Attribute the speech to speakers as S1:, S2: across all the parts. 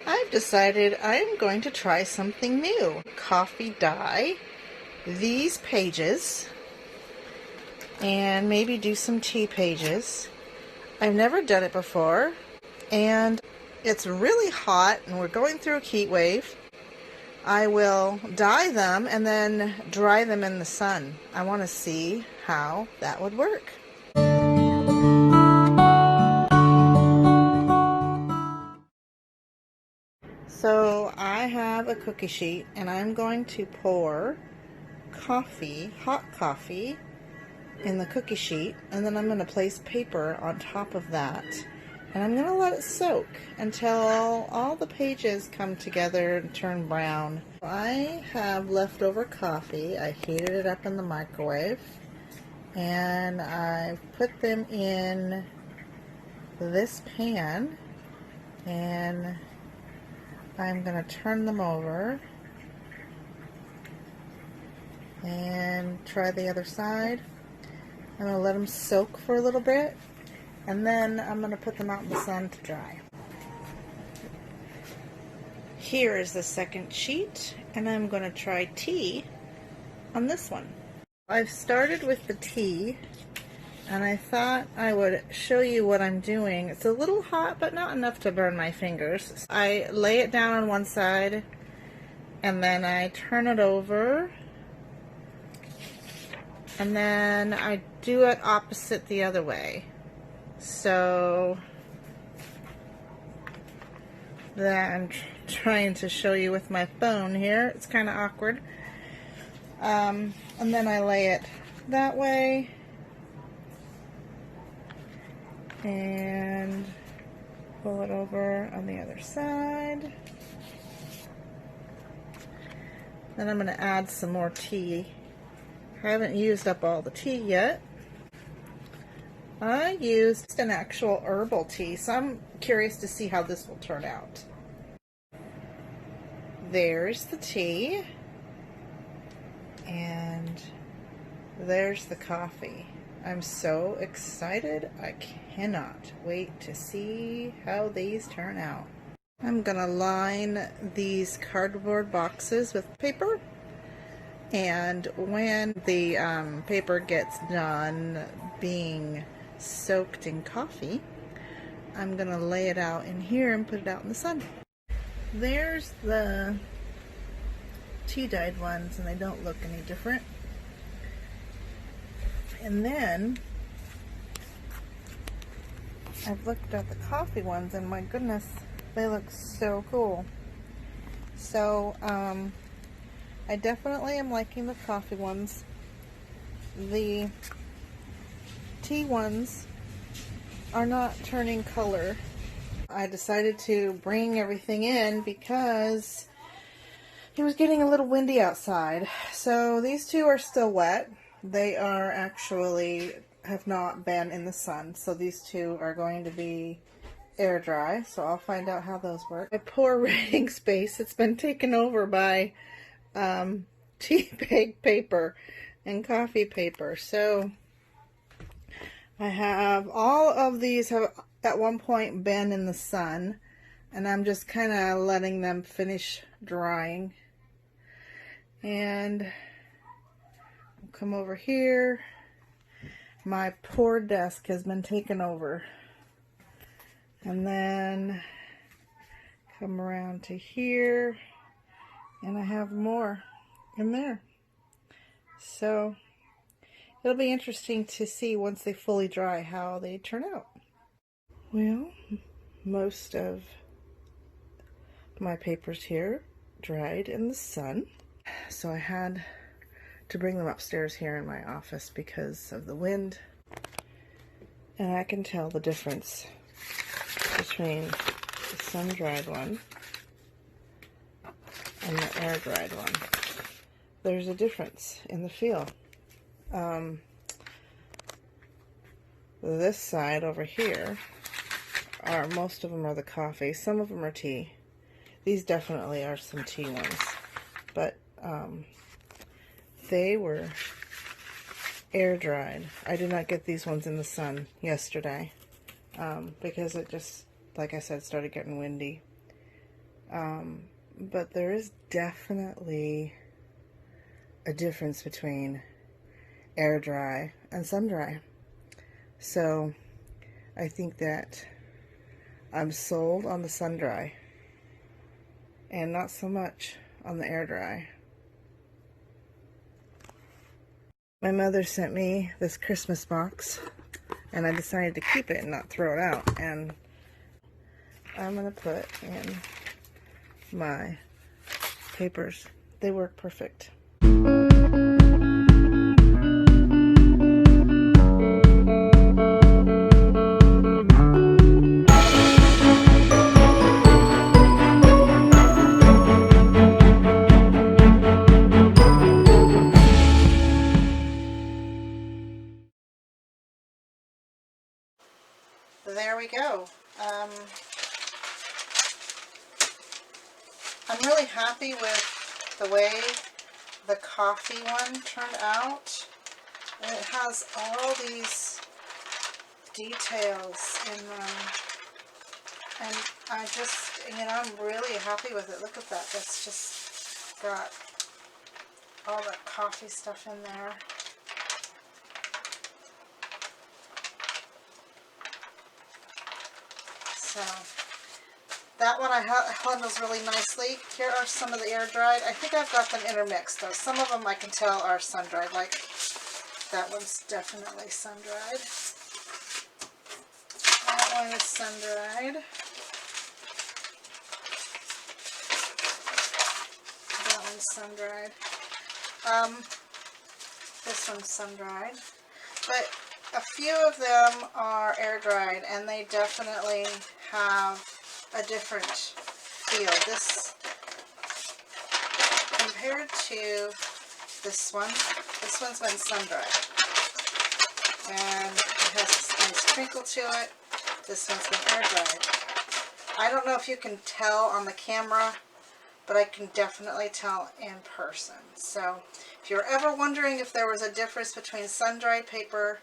S1: I've decided I'm going to try something new. Coffee dye these pages and maybe do some tea pages. I've never done it before, and it's really hot and we're going through a heat wave. I will dye them and then dry them in the sun. I want to see how that would work. So I have a cookie sheet and I'm going to pour coffee, hot coffee, in the cookie sheet, and then I'm going to place paper on top of that, and I'm going to let it soak until all the pages come together and turn brown. I have leftover coffee. I heated it up in the microwave and I put them in this pan, and I'm going to turn them over and try the other side. I'm going to let them soak for a little bit, and then I'm going to put them out in the sun to dry. Here is the second sheet, and I'm going to try tea on this one. I've started with the tea, and I thought I would show you what I'm doing. It's a little hot, but not enough to burn my fingers. I lay it down on one side, and then I turn it over, and then I do it opposite the other way. So that I'm trying to show you with my phone here. It's kind of awkward. And then I lay it that way and pull it over on the other side. Then I'm going to add some more tea. I haven't used up all the tea yet. I used an actual herbal tea, so I'm curious to see how this will turn out. There's the tea, and there's the coffee. I'm so excited. I cannot wait to see how these turn out. I'm gonna line these cardboard boxes with paper, and when the paper gets done being soaked in coffee, I'm gonna lay it out in here and put it out in the sun. There's the tea dyed ones, and they don't look any different. And then I've looked at the coffee ones, and my goodness, they look so cool. So I definitely am liking the coffee ones. The tea ones are not turning color. I decided to bring everything in because it was getting a little windy outside. So these two are still wet. They are actually have not been in the sun. So these two are going to be air dry. So I'll find out how those work. My poor writing space, it's been taken over by tea bag paper and coffee paper. So I have all of these have at one point been in the sun, and I'm just kind of letting them finish drying. And I'll come over here. My poor desk has been taken over. And then come around to here, and I have more in there. So it'll be interesting to see once they fully dry how they turn out. Well, most of my papers here dried in the sun, so I had to bring them upstairs here in my office because of the wind, and I can tell the difference between the sun-dried one and the air-dried one. There's a difference in the feel. This side over here are, most of them are the coffee, some of them are tea. These definitely are some tea ones, but they were air dried. I did not get these ones in the sun yesterday because it just, like I said, started getting windy. But there is definitely a difference between air dry and sun dry. So I think that I'm sold on the sun dry and not so much on the air dry. My mother sent me this Christmas box and I decided to keep it and not throw it out, and I'm gonna put in my papers. They work perfect. There we go. I'm really happy with the way the coffee one turned out. And it has all these details in them. And I just, I'm really happy with it. Look at that. That's just got all that coffee stuff in there. So that one I handles really nicely. Here are some of the air dried. I think I've got them intermixed though. Some of them I can tell are sun dried. Like that one's definitely sun dried. That one is sun dried. That one's sun dried. This one's sun dried. But a few of them are air dried, and they definitely have a different feel. This, compared to this one's been sun dried, and it has this nice crinkle to it. This one's been air dried. I don't know if you can tell on the camera, but I can definitely tell in person. So if you're ever wondering if there was a difference between sun-dried paper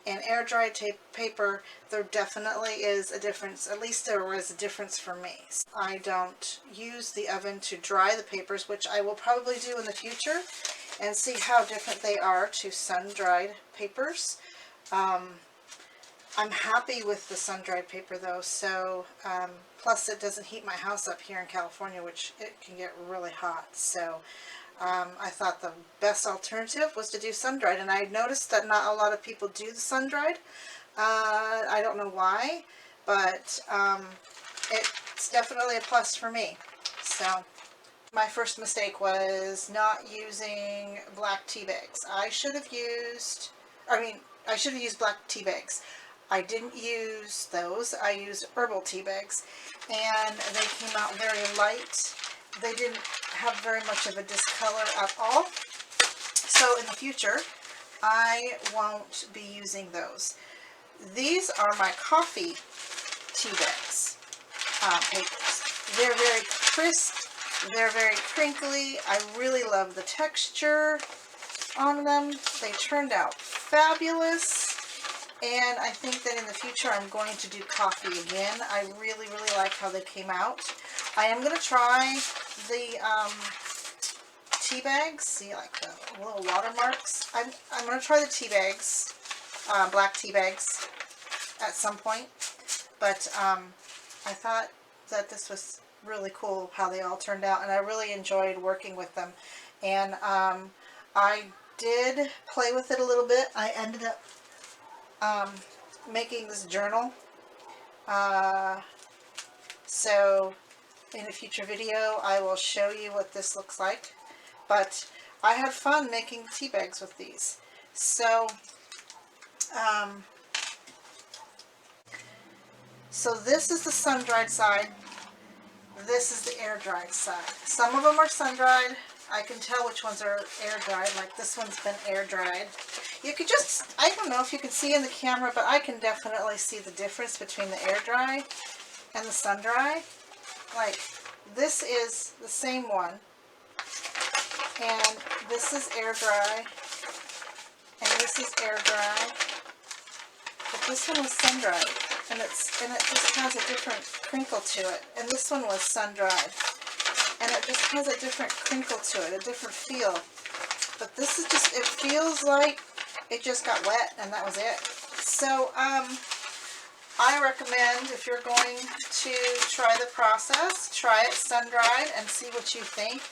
S1: and air-dried paper, there definitely is a difference. At least there was a difference for me. I don't use the oven to dry the papers, which I will probably do in the future, and see how different they are to sun-dried papers. I'm happy with the sun-dried paper though, so plus it doesn't heat my house up here in California, which it can get really hot. So I thought the best alternative was to do sun-dried, and I noticed that not a lot of people do the sun-dried. I don't know why, but it's definitely a plus for me. So my first mistake was not using black tea bags. I should have used black tea bags. I didn't use those. I used herbal tea bags, and they came out very light. They didn't have very much of a discolor at all. So in the future, I won't be using those. These are my coffee tea bags papers. They're very crisp. They're very crinkly. I really love the texture on them. They turned out fabulous. And I think that in the future I'm going to do coffee again. I really, really like how they came out. I am going to try the tea bags. See, like the little watermarks. I'm going to try the tea bags, black tea bags, at some point. But I thought that this was really cool how they all turned out, and I really enjoyed working with them. And I did play with it a little bit. I ended up making this journal, so in a future video I will show you what this looks like, but I had fun making tea bags with these. So so this is the sun-dried side, this is the air-dried side. Some of them are sun-dried. I can tell which ones are air-dried, like this one's been air-dried. You could just, I don't know if you can see in the camera, but I can definitely see the difference between the air-dry and the sun-dry. Like, this is the same one, and this is air-dry, and this is air-dry, but this one was sun-dried, and it just has a different crinkle to it, and this one was sun-dried. and it just has a different crinkle to it, a different feel. But this is just, it feels like it just got wet and that was it. So I recommend, if you're going to try the process, try it sun-dried and see what you think.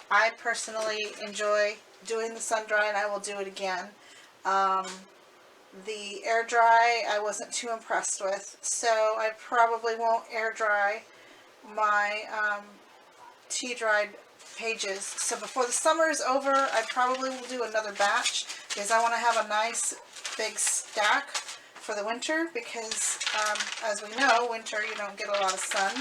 S1: I personally enjoy doing the sun-dry, and I will do it again. The air dry I wasn't too impressed with, so I probably won't air dry my tea dried pages. So before the summer is over, I probably will do another batch, because I want to have a nice big stack for the winter, because as we know, winter you don't get a lot of sun,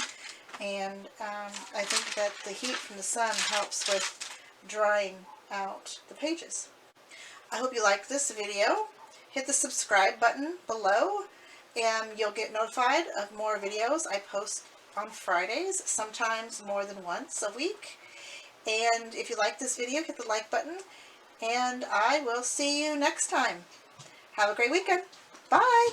S1: and I think that the heat from the sun helps with drying out the pages. I hope you liked this video. Hit the subscribe button below and you'll get notified of more videos. I post on Fridays, sometimes more than once a week. And if you like this video, hit the like button, and I will see you next time. Have a great weekend. Bye!